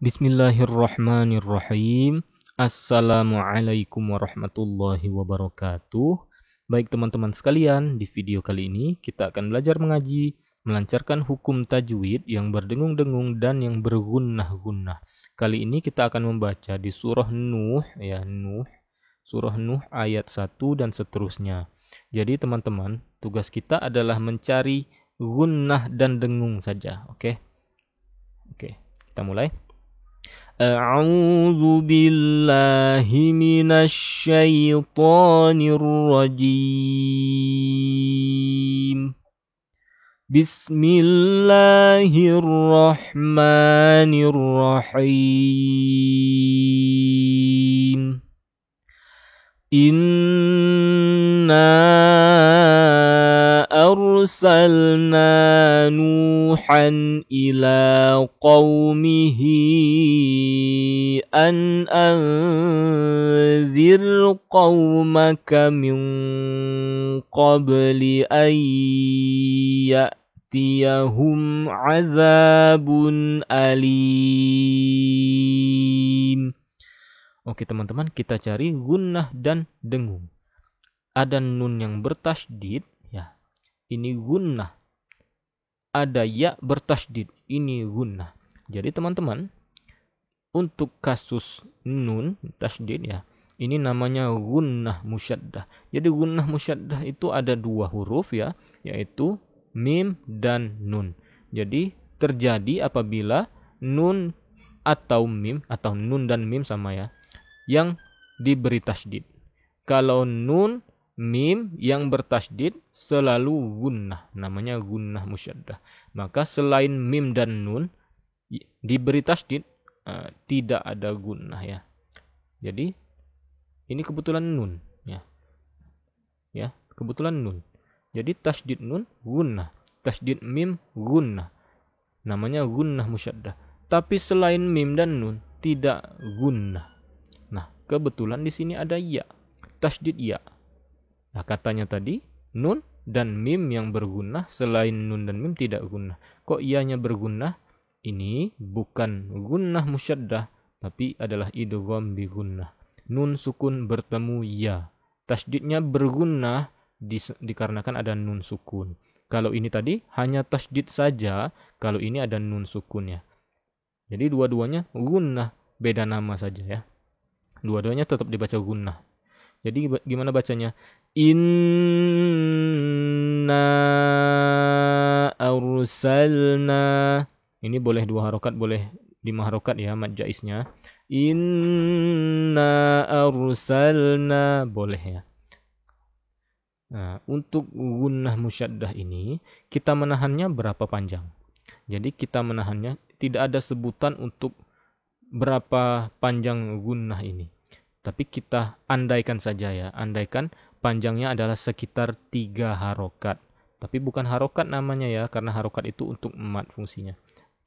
Bismillahirrahmanirrahim. Assalamualaikum warahmatullahi wabarakatuh. Baik teman-teman sekalian, di video kali ini kita akan belajar mengaji, melancarkan hukum tajwid yang berdengung-dengung dan yang bergunnah-gunnah. Kali ini kita akan membaca di surah Nuh, surah Nuh ayat 1 dan seterusnya. Jadi teman-teman, tugas kita adalah mencari gunnah dan dengung saja, oke? Oke, kita mulai. أعوذ بالله من الشيطان الرجيم بسم الله الرحمن الرحيم إنا أرسلنا نوحا إلى قومه أن أنذر قومك من قبل أن يأتيهم عذاب أليم. Oke teman-teman, kita cari gunnah dan dengung. Ada nun yang bertasydid, ya. Ini gunnah. Ada ya bertasydid, ini gunnah. Jadi teman-teman, untuk kasus nun tasydid ya, ini namanya gunnah musyaddah. Jadi gunnah musyaddah itu ada dua huruf ya, yaitu mim dan nun. Jadi terjadi apabila nun atau mim atau nun dan mim sama ya, yang diberi tasydid. Kalau nun mim yang bertasydid selalu gunnah, namanya gunnah musyaddah. Maka selain mim dan nun diberi tasydid, tidak ada gunnah ya. Jadi ini kebetulan nun ya. Ya, kebetulan nun. Jadi tasydid nun gunnah, tasydid mim gunnah. Namanya gunnah musyaddah. Tapi selain mim dan nun tidak gunnah. Nah, kebetulan di sini ada ya, tasydid ya. Nah, katanya tadi nun dan mim yang bergunnah, selain nun dan mim tidak gunnah. Kok ianya bergunnah? Ini bukan gunnah musyaddah, tapi adalah idgham bi gunnah. Nun sukun bertemu ya. Tasydidnya bergunnah dikarenakan ada nun sukun. Kalau ini tadi hanya tasydid saja, kalau ini ada nun sukunnya. Jadi dua-duanya gunnah, beda nama saja ya. Dua-duanya tetap dibaca gunnah. Jadi gimana bacanya? Inna arsalna. Ini boleh dua harokat, boleh 5 harokat ya, mad jaisnya. Inna arsalna, boleh ya. Nah, untuk gunnah musyaddah ini kita menahannya berapa panjang? Jadi kita menahannya tidak ada sebutan untuk berapa panjang gunnah ini. Tapi kita andaikan saja ya, andaikan panjangnya adalah sekitar 3 harokat. Tapi bukan harokat namanya ya, karena harokat itu untuk mad fungsinya.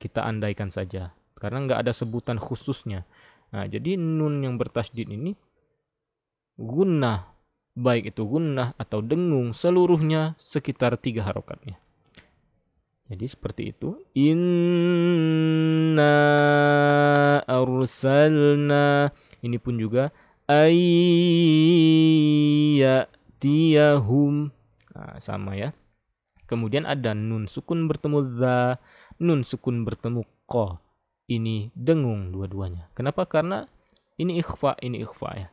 Kita andaikan saja, karena nggak ada sebutan khususnya. Nah, jadi nun yang bertasydid ini gunnah, baik itu gunnah atau dengung, seluruhnya sekitar 3 harokatnya. Jadi seperti itu. Inna arsalna. Ini pun juga ayyatiyahum. Nah, sama ya. Kemudian ada nun sukun bertemu dha, nun sukun bertemu qa. Ini dengung dua-duanya. Kenapa? Karena ini ikhfa ya.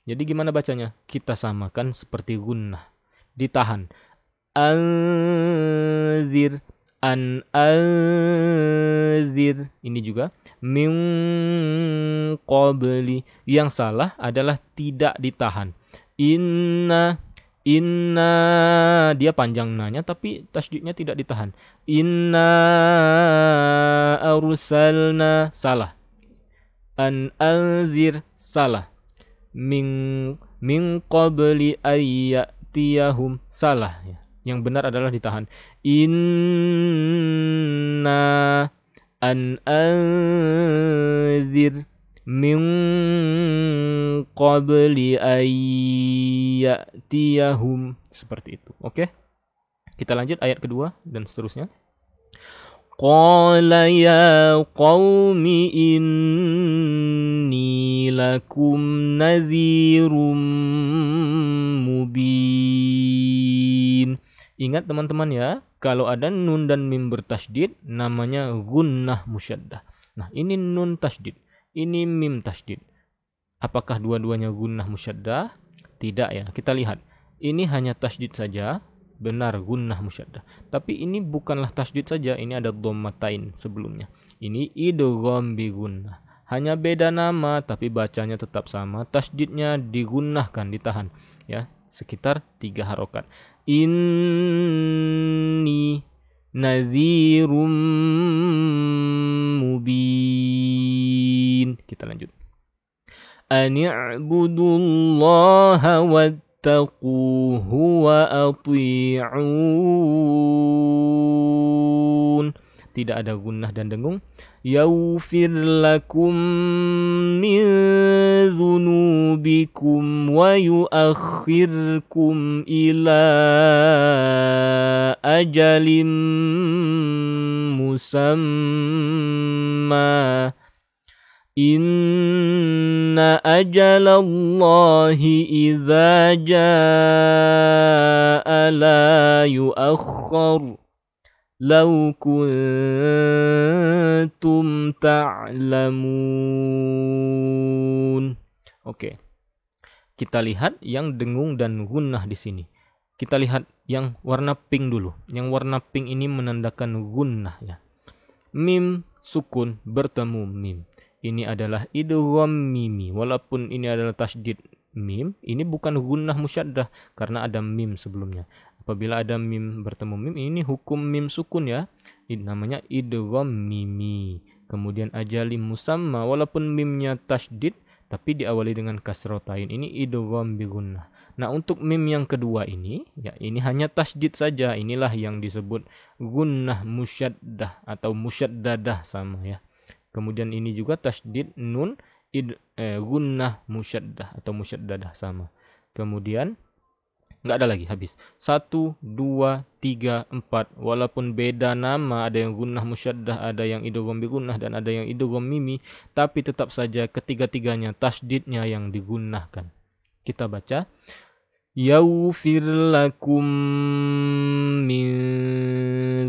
Jadi gimana bacanya? Kita samakan seperti gunnah. Ditahan. Anzir, anzir. Ini juga min qabli. Yang salah adalah tidak ditahan. Inna, dia panjang nanya tapi tasydidnya tidak ditahan. Inna arsalna, salah. An anzir, salah. Min qabli ayyatiyahum, salah ya. Yang benar adalah ditahan. Inna an anzir min qabli ayyatiyahum, seperti itu. Oke. Kita lanjut ayat kedua dan seterusnya. Qala ya qaumi inni lakum nadhirum mubin. Ingat teman-teman ya, kalau ada nun dan mim bertasydid namanya gunnah musyaddah. Nah, ini nun tasydid, ini mim tasydid. Apakah dua-duanya gunnah musyaddah? Tidak ya. Kita lihat. Ini hanya tasydid saja. Benar gunnah musyaddah. Tapi ini bukanlah tasydid saja, ini ada dhammatain sebelumnya. Ini idgham bi gunnah. Hanya beda nama tapi bacanya tetap sama. Tasydidnya digunnahkan, ditahan ya, sekitar 3 harokat. Inni nadhirum mubin. Kita lanjut. Ani'budullaha wattaquhu wa ati'un. Tidak ada gunnah dan dengung. Yaghfir lakum min dhunubikum wa yuakhirkum ila ajalim musamma. Inna ajalallahi idza jaa la yuakhkhar law kuntum ta'lamun. Oke. Kita lihat yang dengung dan gunnah di sini. Kita lihat yang warna pink dulu. Yang warna pink ini menandakan gunnah ya. Mim sukun bertemu mim. Ini adalah idgham mimi. Walaupun ini adalah tasydid mim, ini bukan gunnah musyaddah karena ada mim sebelumnya. Apabila ada mim bertemu mim, ini hukum mim sukun ya. Ini namanya idgham mimi. Kemudian ajalim musamma, walaupun mimnya tasydid tapi diawali dengan kasrotain. Ini idgham bi gunnah. Nah, untuk mim yang kedua ini, ya ini hanya tasydid saja. Inilah yang disebut gunnah musyaddah atau musyaddadah sama ya. Kemudian ini juga tasydid nun gunnah musyaddah atau musyaddadah sama. Kemudian nggak ada lagi, habis. 1, 2, 3, 4. Walaupun beda nama, ada yang gunnah musyaddah, ada yang idgham bi gunnah dan ada yang idgham mimi, tapi tetap saja ketiga-tiganya tasydidnya yang digunnahkan. Kita baca yaghfir lakum min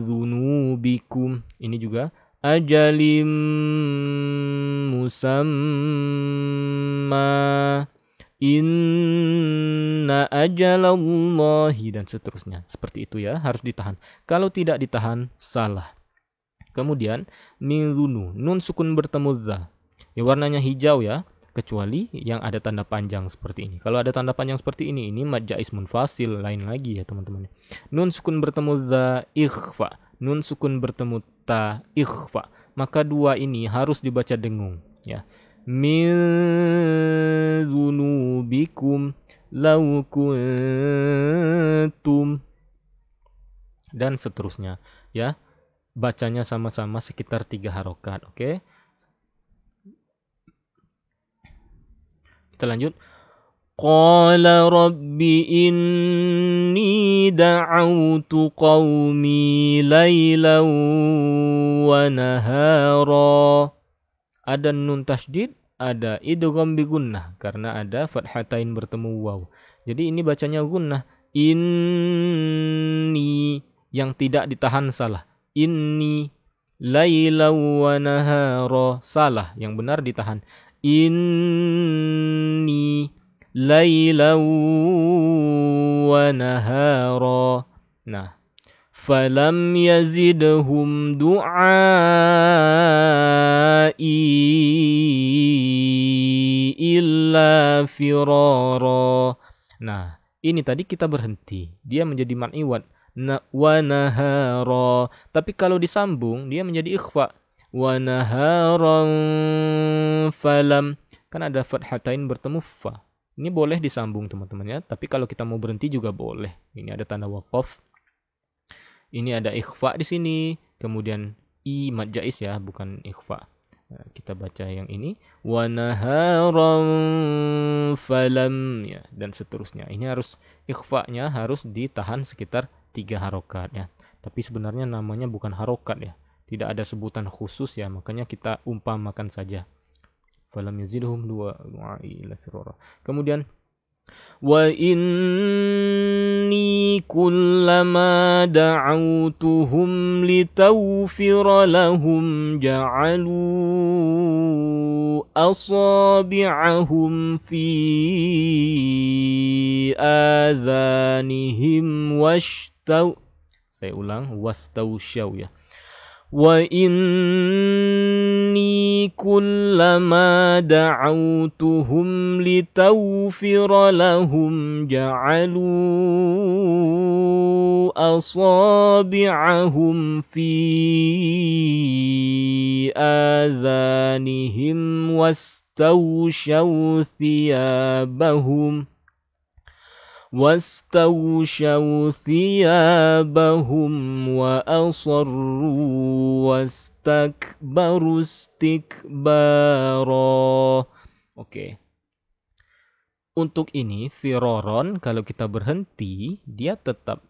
dzunubikum. Ini juga ajalim musamma inna ajalallahi dan seterusnya. Seperti itu ya, harus ditahan. Kalau tidak ditahan, salah. Kemudian min dzunu, nun sukun bertemu dza. Ya, warnanya hijau ya, kecuali yang ada tanda panjang seperti ini. Kalau ada tanda panjang seperti ini mad jaiz munfasil, lain lagi ya teman-teman. Nun sukun bertemu dza ikhfa. Nun sukun bertemu ta ikhfa. Maka dua ini harus dibaca dengung ya. Min dzunubikum law kuntum dan seterusnya ya. Bacanya sama-sama sekitar 3 harokat, oke? Kita lanjut. Qala rabbi inni da'autu qaumi laylan wa nahara. Ada nun tasydid, ada idgham bi gunnah karena ada fathatain bertemu waw. Jadi ini bacanya gunnah. Inni yang tidak ditahan salah. Inni laylan wa nahara salah, yang benar ditahan. Inni laylan wa nahara. Nah, falam yazidhum du'ai illa firara. Nah, ini tadi kita berhenti. Dia menjadi mad iwad. Wa nahara. Tapi kalau disambung dia menjadi ikhfa. Wa naharan falam. Kan ada fathatain bertemu fa. Ini boleh disambung teman-teman ya. Tapi kalau kita mau berhenti juga boleh. Ini ada tanda waqaf. Ini ada ikhfa di sini. Kemudian i mad jaiz ya, bukan ikhfa. Nah, kita baca yang ini. Wa naharan falam ya, dan seterusnya. Ini harus ikhfa-nya harus ditahan sekitar 3 harokat ya. Tapi sebenarnya namanya bukan harokat ya. tidak ada sebutan khusus ya, makanya kita umpamakan saja. Falam yazidhum du'ai illa firara. Kemudian wa inni kullama da'awtuhum litaghfira lahum ja'alu asabi'ahum fi adhanihim saya ulang, wastawsyaw ya. Wa inni kullama da'awtuhum litaghfira lahum ja'alu asabi'ahum fi adhanihim wastawsyaw thiyabahum wa asarru wastakbaru istikbara. Oke. Untuk ini firoron kalau kita berhenti dia tetap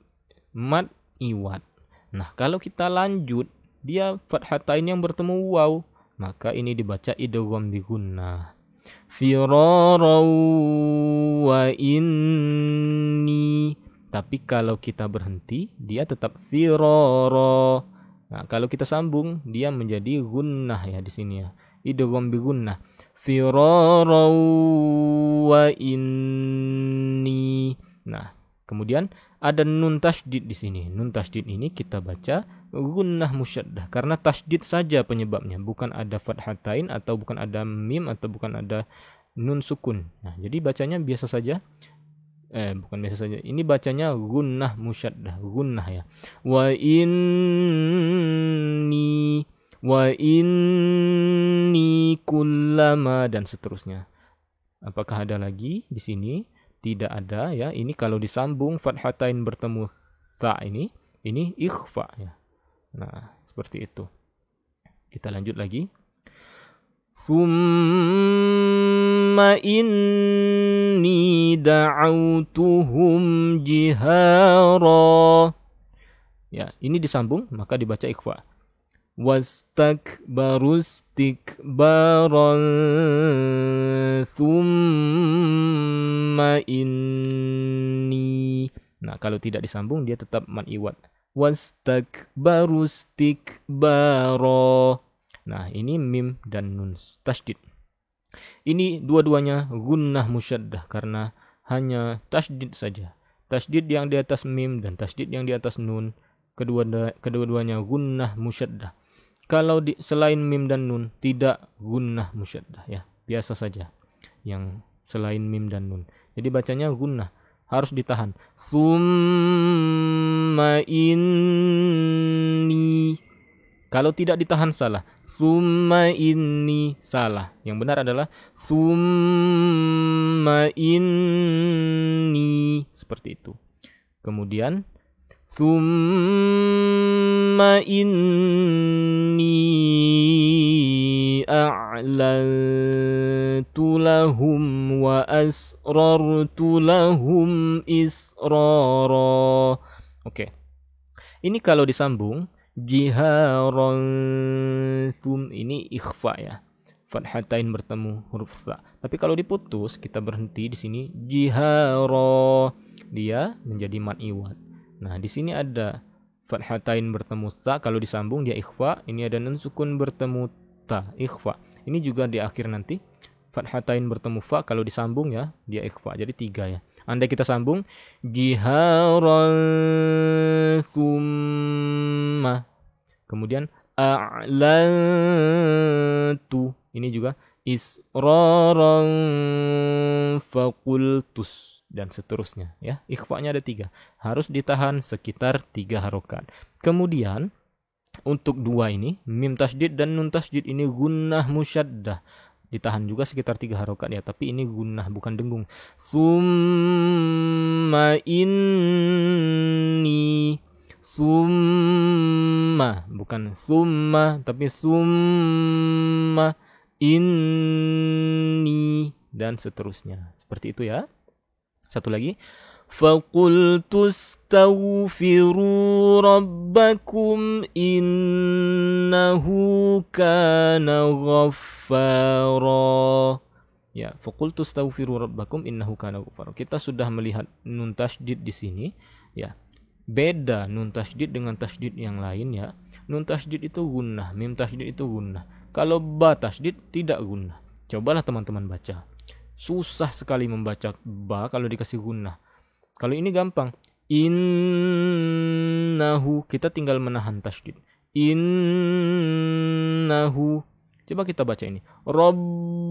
mad iwad. Nah, kalau kita lanjut dia fathatain yang bertemu waw, maka ini dibaca idgham bi gunnah. Firara wa inni. Tapi kalau kita berhenti dia tetap firara. Nah, kalau kita sambung dia menjadi gunnah ya di sini ya. Idgham bi gunnah. Firara wa inni. Nah, kemudian ada nun tasydid di sini. Nun tasydid ini kita baca gunnah musyaddah karena tasydid saja penyebabnya, bukan ada fathatain atau bukan ada mim atau bukan ada nun sukun. Nah, jadi bacanya biasa saja. Bukan biasa saja. Ini bacanya gunnah musyaddah, gunnah ya. Wa inni kullama dan seterusnya. Apakah ada lagi di sini? Tidak ada ya. Ini kalau disambung fathatain bertemu ta ini ikhfa ya. Nah, seperti itu. Kita lanjut lagi. Thumma inni da'awtuhum jihara. Ya, ini disambung maka dibaca ikhfa. Wastakbaru istikbaran thumma inni. Nah, kalau tidak disambung dia tetap mad iwad. Wastakbaru istikbara. Nah, ini mim dan nun tasydid. Ini dua-duanya gunnah musyaddah karena hanya tasydid saja. Tasydid yang di atas mim dan tasydid yang di atas nun, kedua-duanya gunnah musyaddah. Kalau selain mim dan nun tidak gunnah musyaddah ya, biasa saja yang selain mim dan nun. Jadi bacanya gunnah, harus ditahan. Summa inni. Kalau tidak ditahan salah. Summa inni salah. Yang benar adalah summa inni. Seperti itu. Kemudian summa inni a'lantu lahum wa asrartu lahum israra. Oke. Ini kalau disambung jiharan ini ikhfa ya. Fathatain bertemu huruf sa. Tapi kalau diputus kita berhenti di sini jihara, dia menjadi mad iwad. Nah, di sini ada fathatain bertemu sa, kalau disambung dia ikhfa. Ini ada nun sukun bertemu ta, ikhfa. Ini juga di akhir nanti fathatain bertemu fa, kalau disambung ya dia ikhfa. Jadi 3 ya. Andai kita sambung jiharan summa, kemudian a'lantu, ini juga israran faqultus dan seterusnya ya. Ikhfa'nya ada 3, harus ditahan sekitar 3 harokat. Kemudian untuk 2 ini mim tasydid dan nun tasydid ini gunnah musyaddah, ditahan juga sekitar 3 harokat ya, tapi ini gunnah bukan dengung. Summa inni, summa bukan summa tapi summa inni dan seterusnya. Seperti itu ya. Satu lagi. فقلت استغفروا ربكم إنه كان غفارا. Ya, faqultu astaghfiru rabbakum innahu kana ghaffara. Kita sudah melihat nun tasydid di sini, ya. Beda nun tasydid dengan tasydid yang lain, ya. Nun tasydid itu gunnah, mim tasydid itu gunnah. Kalau ba tasydid tidak gunnah. Cobalah teman-teman baca. Susah sekali membaca ba kalau dikasih gunnah. Kalau ini gampang. Innahu, kita tinggal menahan tasydid. Innahu. Coba kita baca ini. Rabbakum,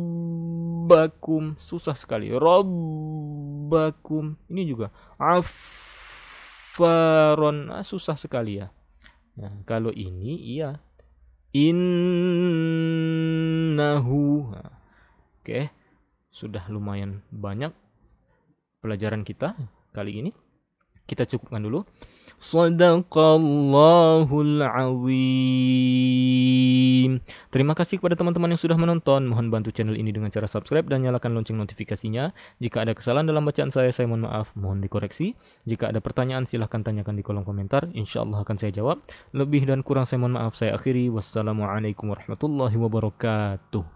susah sekali. Rabbakum. Ini juga affaron, susah sekali ya. Nah, kalau ini iya. Innahu. Nah, oke. Sudah lumayan banyak pelajaran kita kali ini. Kita cukupkan dulu. Shadaqallahul azim. Terima kasih kepada teman-teman yang sudah menonton. Mohon bantu channel ini dengan cara subscribe dan nyalakan lonceng notifikasinya. Jika ada kesalahan dalam bacaan saya mohon maaf, mohon dikoreksi. Jika ada pertanyaan silahkan tanyakan di kolom komentar. InsyaAllah akan saya jawab. Lebih dan kurang saya mohon maaf. Saya akhiri. Wassalamualaikum warahmatullahi wabarakatuh.